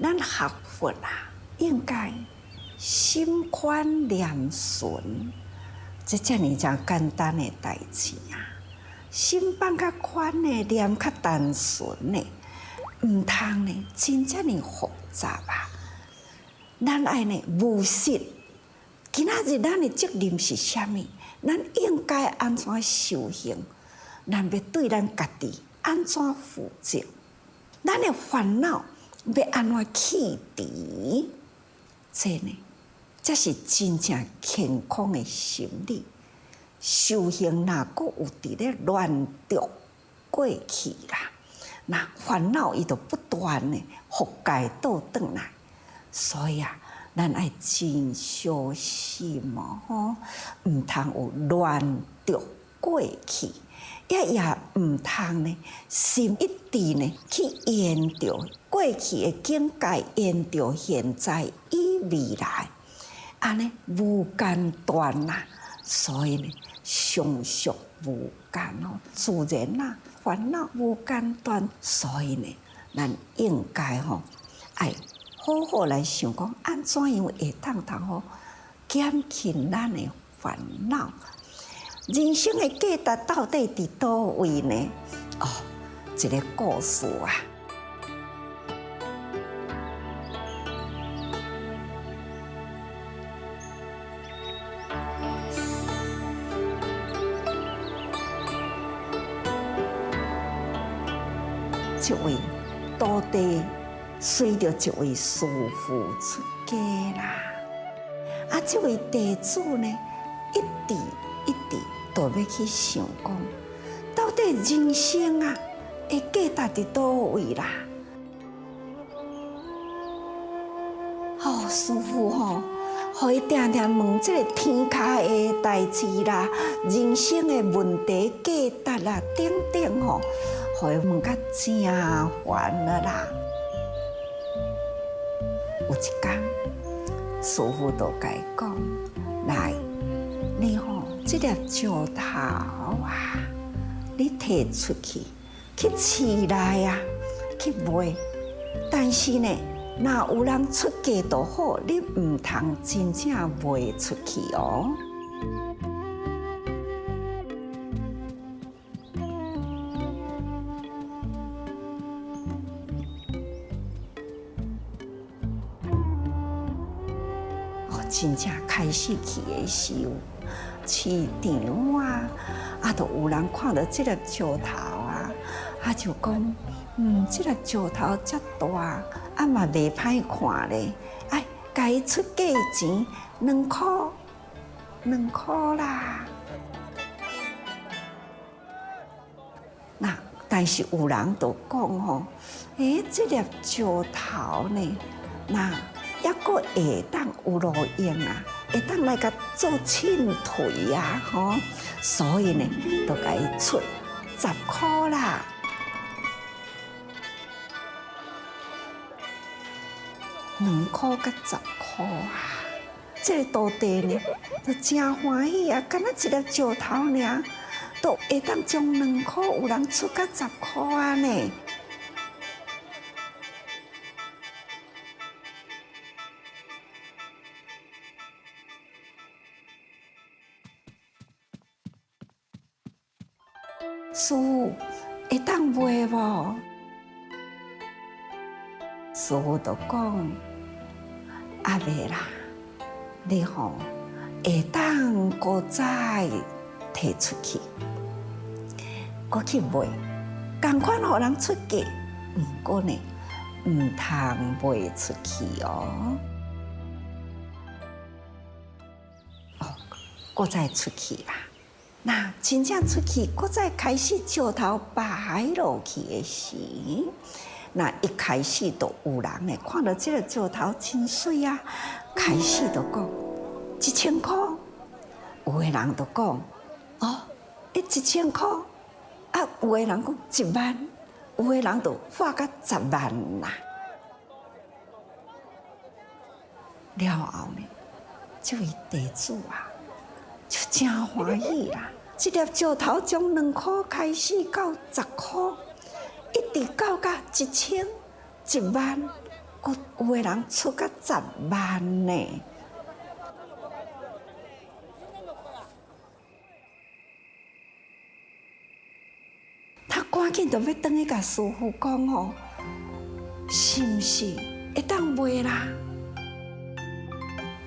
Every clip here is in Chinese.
咱学佛啊，应该心宽念顺，这遮尔真简单的代志啊。心放较宽的，念较单纯的，唔通呢，真遮尔复杂啊。咱爱呢务实，今仔日咱的责任是啥物？咱应该安怎修行？咱要对咱家己安怎负责？咱的烦恼要安怎去除？这呢，才是真正健康的心理。修行若阁有伫咧乱着过去啦，那烦恼伊就不断的覆盖倒转来。所以啊，咱爱真小心哦，唔通有乱着过去，也唔通呢，心一直呢去沿着过去的境界，沿着现在与未来，安尼无间断啦。所以呢，常宿无间哦，自然啦，烦恼无间断。所以呢，咱应该爱好好来想讲，安怎样会当减轻咱的烦恼？人生的价值到底伫倒位呢？一个故事啊。一位徒弟随着一位师父出家啦，这位弟子呢，一直都要去想讲，到底人生啊，的价值伫倒位啦？师父互伊定问这个天下的代志啦，人生的问题、价值啦，等等互伊问甲真烦了啦。有一天，师父就甲伊讲：“来，你这粒石头啊，你摕出去市内啊去卖，但是呢，若有人出价就好，你唔通真正卖出去哦。”真正开始去的时候，市场啊，都有人看到这粒石头啊，就讲，这粒石头遮大，嘛袂歹看咧，甲伊出价钱2块啦。那但是有人就讲这粒石头呢，那抑阁会当有路用啊，会当来甲做秤腿啊，所以呢，就甲伊出10块啦。2块甲10块啊！这个徒弟呢，就真欢喜啊，敢若一粒石头尔，都会当将2块有人出甲10块啊呢。师父会当卖无？师父就讲：袂啦，你会当搁再摕出去，搁去卖，同款互人出价，不过呢，唔通卖出去哦。搁再出去啦。那真正出去，搁再开始石头摆落去的时，那一开始就有人呢看到这个石头真水啊，开始就讲1000块，有的人就讲1000块，有的人讲1万，有的人就花到10万啦。了后呢，这位弟子啊，就真欢喜啦！这粒石头从2块开始到10块，一直到1000、1万、佫有诶人出到10万呢。他赶紧就要转去甲师傅讲吼，是毋是会当卖啦？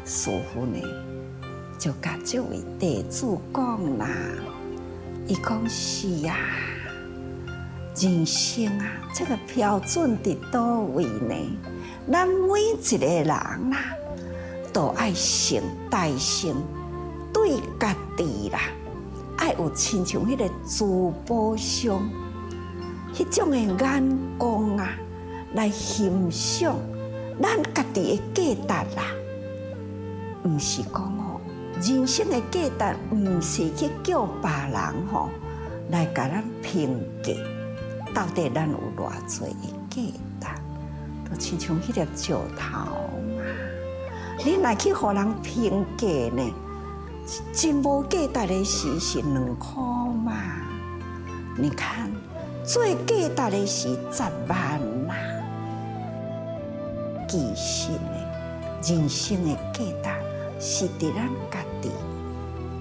师傅呢就甲这位弟子讲啦，伊讲是啊，人生啊，这个标准伫倒位呢？咱每一个人啦，都爱成大成，对家己啦。爱有亲像迄个珠宝商，迄种的眼光啊，来欣赏咱家己的价值啦。毋是讲吼，人生的价值，毋是去叫别人吼来甲咱评价，到底咱有偌济的价值，就亲像迄粒石头嘛。你若去互人评价呢？真无价值的是2块嘛？你看，最价值的是10万啦。其实呢，人生的价值是伫咱家己。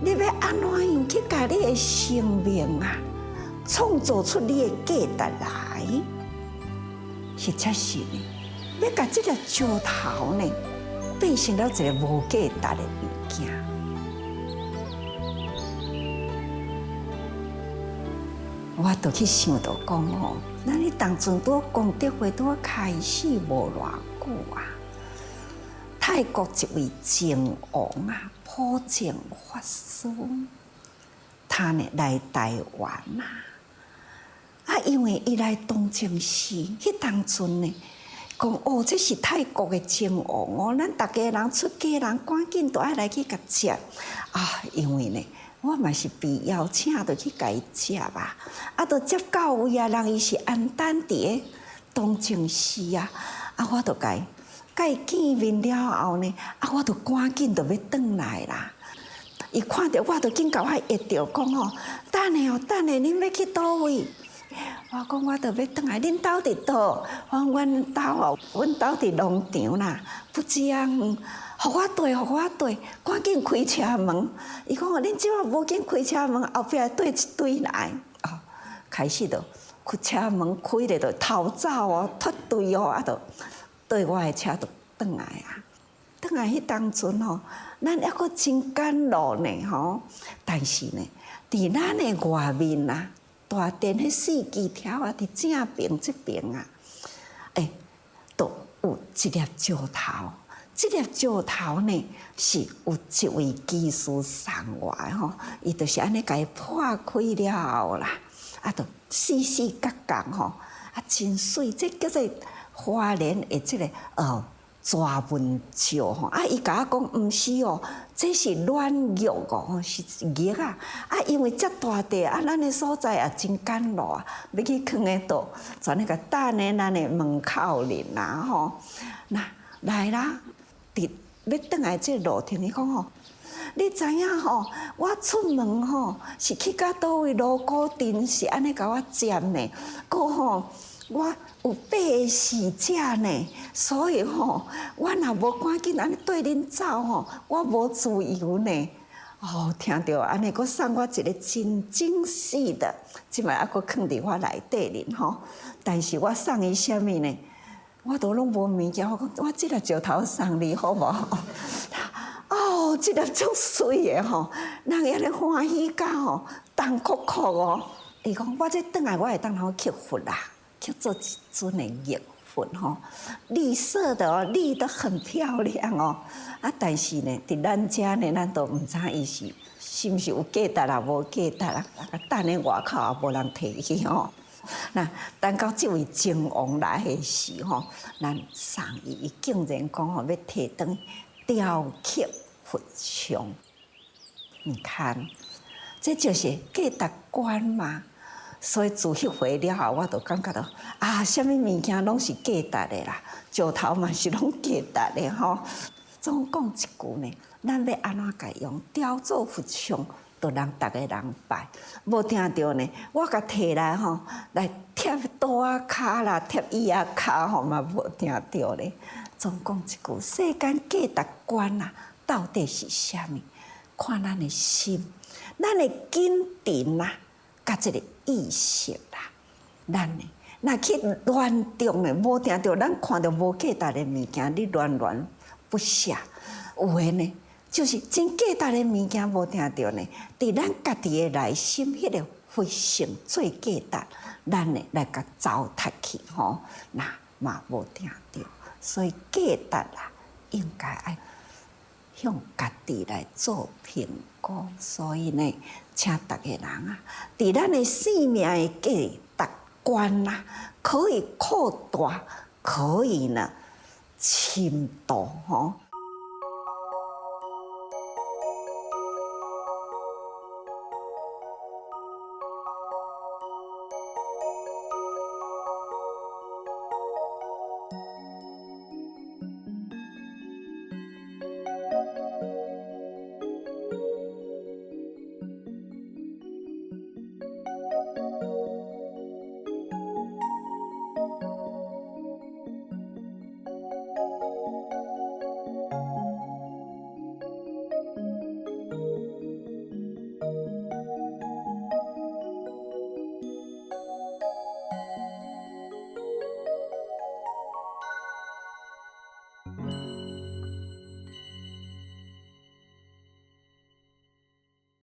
你要安怎样去甲你的生命啊，创造出你的价值来？实在是呢，要甲这个石头呢，变成了一个无价值的物件。我就去想到讲吼，咱迄当阵拄功德会拄开始无偌久啊，泰国一位靖王啊，普净法师，他呢来台湾啊，因为伊来东靖市，迄当阵呢，讲哦，这是泰国的靖王哦，咱大家人出家人赶紧都爱来去甲接啊，因为呢。我嘛是被邀请，就去甲伊接啊，就接到位啊，人伊是安等伫东靖市啊，我就甲伊见面了后呢，我就赶紧就要转来啦。伊看到我就紧甲我约着讲吼，等下哦，等下恁要去倒位？我讲我就要转来，恁兜伫倒？阮兜哦，阮兜伫农场啦，不知啊。互我对，赶紧开车门。伊讲哦，恁即摆无紧开车门，后壁对一堆来。开始就开车门开咧，就逃走哦，脱队哦，就对我的车就转来啊。转来迄当阵吼，咱还阁真赶路呢吼。但是呢，伫咱的外面啊，大殿迄4支条啊，伫正边这边啊，都有一粒石头。这粒石头呢，是有一位技师送我的吼，伊就是安尼甲伊破开了后啦，就细细角角吼，真水，这叫做花莲的这个蛇纹石吼，伊甲我讲毋是哦，这是软玉哦，是玉啊，因为遮大地咱的所在也真简陋啊，要去囥诶倒，全个等咧咱的门口里啦吼，那来啦。要转来这路程，伊讲吼，你知影吼？我出门吼是去到倒位路古镇是安尼甲我接呢，搁吼我有8个侍者呢，所以吼我若无赶紧安尼对恁走吼，我无自由呢。听到安尼，搁送我一个真精细的，即摆还搁放伫我内底哩吼。但是我送伊啥物呢？我都拢无物件，我讲我即粒石头送你好无？即粒足水的吼，人安尼欢喜到吼，动哭哭哦。伊讲我这转来，我会当好刻佛啦，刻做一尊的玉佛吼，绿色的哦，绿得很漂亮哦。但是呢，伫咱遮呢，咱都毋知伊是毋是有价值啦，无价值啦，等咧外口也无人摕去吼。那等到这位靖王来的时吼，咱送伊竟然讲吼要摕转雕刻佛像。你看，这就是价值观嘛。所以自迄回了后，我就感觉到什么物件拢是价值的啦，石头嘛是拢价值的吼。总讲一句呢，咱要安怎甲用？雕做佛像，都让逐个人拜。无听着呢，我甲摕来吼，来贴刀啊骹啦，贴椅啊骹吼嘛，无听着咧。总讲一句，世间价值观啊，到底是啥物？看咱的心，咱的坚定啊，甲这个意识啦，咱呢，若去乱中的，无听着，咱看到无价值的物件，你乱不下，有诶呢，就是真价值的物件，无听着呢，伫咱家己的内心迄个非常最价值，咱呢来甲糟蹋去吼，那嘛无听着。所以价值啊，应该爱向家己来做评估。所以呢，请逐个人啊，伫咱的生命的价值观啊，可以扩大，可以呢深度吼。